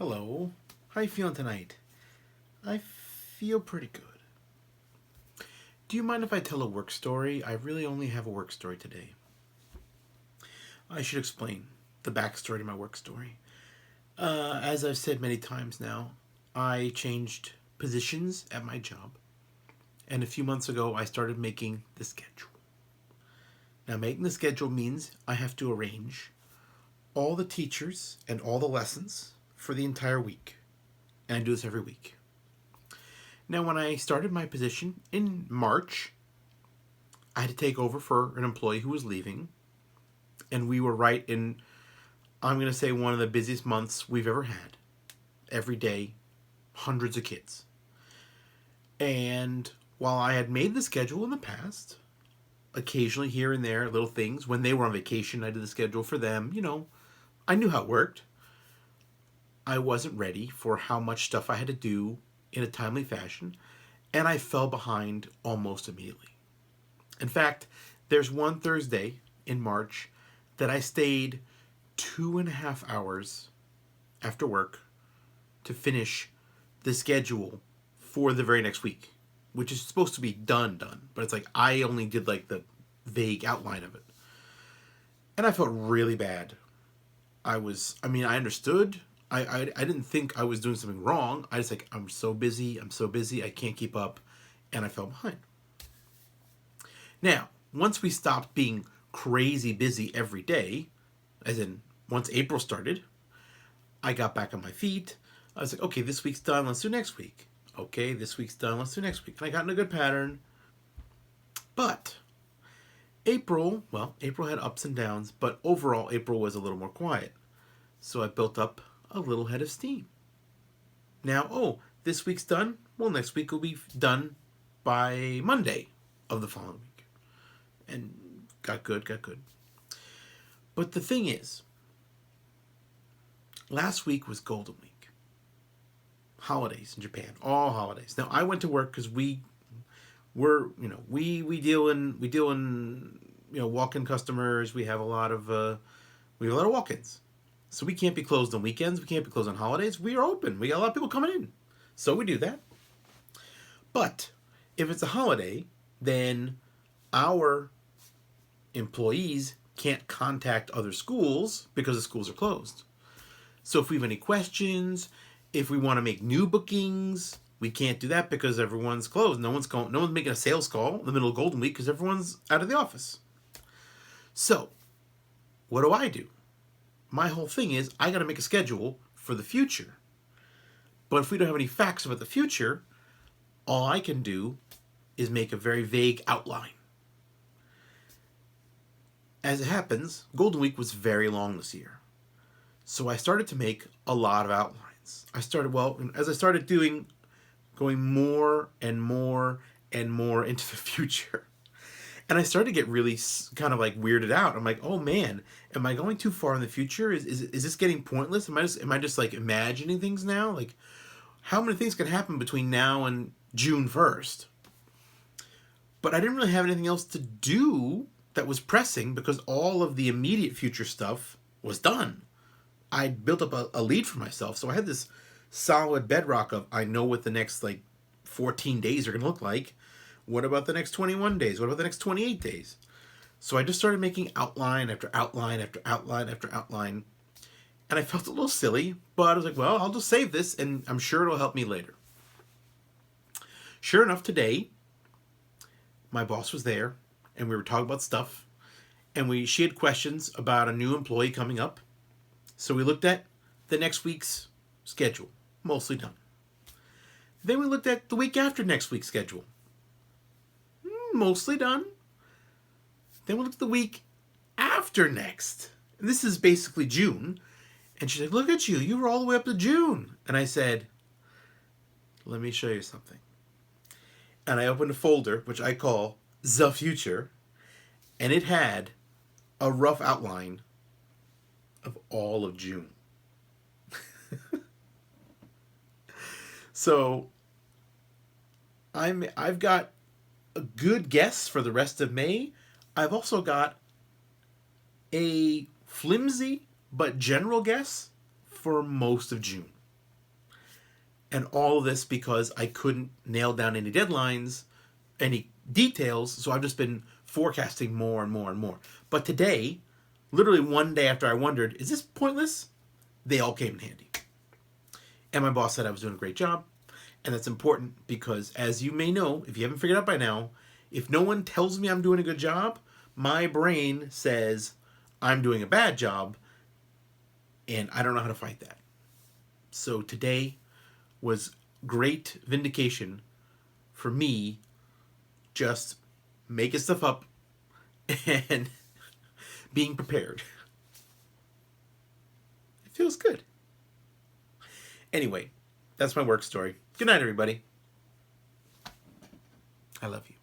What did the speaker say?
Hello. How you feeling tonight? I feel pretty good. Do you mind if I tell a work story? I really only have a work story today. I should explain the backstory to my work story. As I've said many times now, I changed positions at my job, and a few months ago I started making the schedule. Now, making the schedule means I have to arrange all the teachers and all the lessons for the entire week. And I do this every week. Now, when I started my position in March, I had to take over for an employee who was leaving. And we were right in, I'm going to say, one of the busiest months we've ever had. Every day, hundreds of kids. And while I had made the schedule in the past, occasionally here and there, little things, when they were on vacation, I did the schedule for them. I knew how it worked. I wasn't ready for how much stuff I had to do in a timely fashion, and I fell behind almost immediately. In fact, there's one Thursday in March that I stayed 2.5 hours after work to finish the schedule for the very next week, which is supposed to be done, but it's like I only did like the vague outline of it. And I felt really bad. I understood. I didn't think I was doing something wrong. I just I'm so busy, I can't keep up, and I fell behind. Now, once we stopped being crazy busy every day, as in once April started, I got back on my feet. I was like, okay, this week's done, let's do next week. Okay, this week's done, let's do next week. And I got in a good pattern. But April had ups and downs, but overall April was a little more quiet. So I built up a little head of steam. Now, this week's done. Well, next week will be done by Monday of the following week. And got good. But the thing is, last week was Golden Week. Holidays in Japan, all holidays. Now, I went to work because we deal in walk-in customers. We have a lot of walk-ins. So we can't be closed on weekends. We can't be closed on holidays. We are open. We got a lot of people coming in. So we do that. But if it's a holiday, then our employees can't contact other schools because the schools are closed. So if we have any questions, if we want to make new bookings, we can't do that because everyone's closed. No one's making a sales call in the middle of Golden Week because everyone's out of the office. So what do? My whole thing is I got to make a schedule for the future. But if we don't have any facts about the future, all I can do is make a very vague outline. As it happens, Golden Week was very long this year. So I started to make a lot of outlines. As I started going more and more and more into the future. And I started to get really kind of weirded out. I'm like, oh man, am I going too far in the future? Is this getting pointless? Am I just imagining things now? How many things can happen between now and June 1st? But I didn't really have anything else to do that was pressing because all of the immediate future stuff was done. I built up a lead for myself. So I had this solid bedrock of I know what the next 14 days are going to look like. What about the next 21 days? What about the next 28 days? So I just started making outline after outline after outline after outline. And I felt a little silly, but I was like, well, I'll just save this and I'm sure it'll help me later. Sure enough, today, my boss was there and we were talking about stuff. And she had questions about a new employee coming up. So we looked at the next week's schedule, mostly done. Then we looked at the week after next week's schedule. Mostly done. Then we looked at the week after next. And this is basically June. And she's like, look at you. You were all the way up to June. And I said, let me show you something. And I opened a folder, which I call The Future. And it had a rough outline of all of June. So I've got a good guess for the rest of May. I've also got a flimsy but general guess for most of June. And all of this because I couldn't nail down any deadlines, any details, so I've just been forecasting more and more and more. But today, literally one day after I wondered, is this pointless? They all came in handy. And my boss said I was doing a great job. And that's important because, as you may know, if you haven't figured out by now, if no one tells me I'm doing a good job, my brain says I'm doing a bad job, and I don't know how to fight that. So today was great vindication for me, just making stuff up and being prepared. It feels good. Anyway, that's my work story. Good night, everybody. I love you.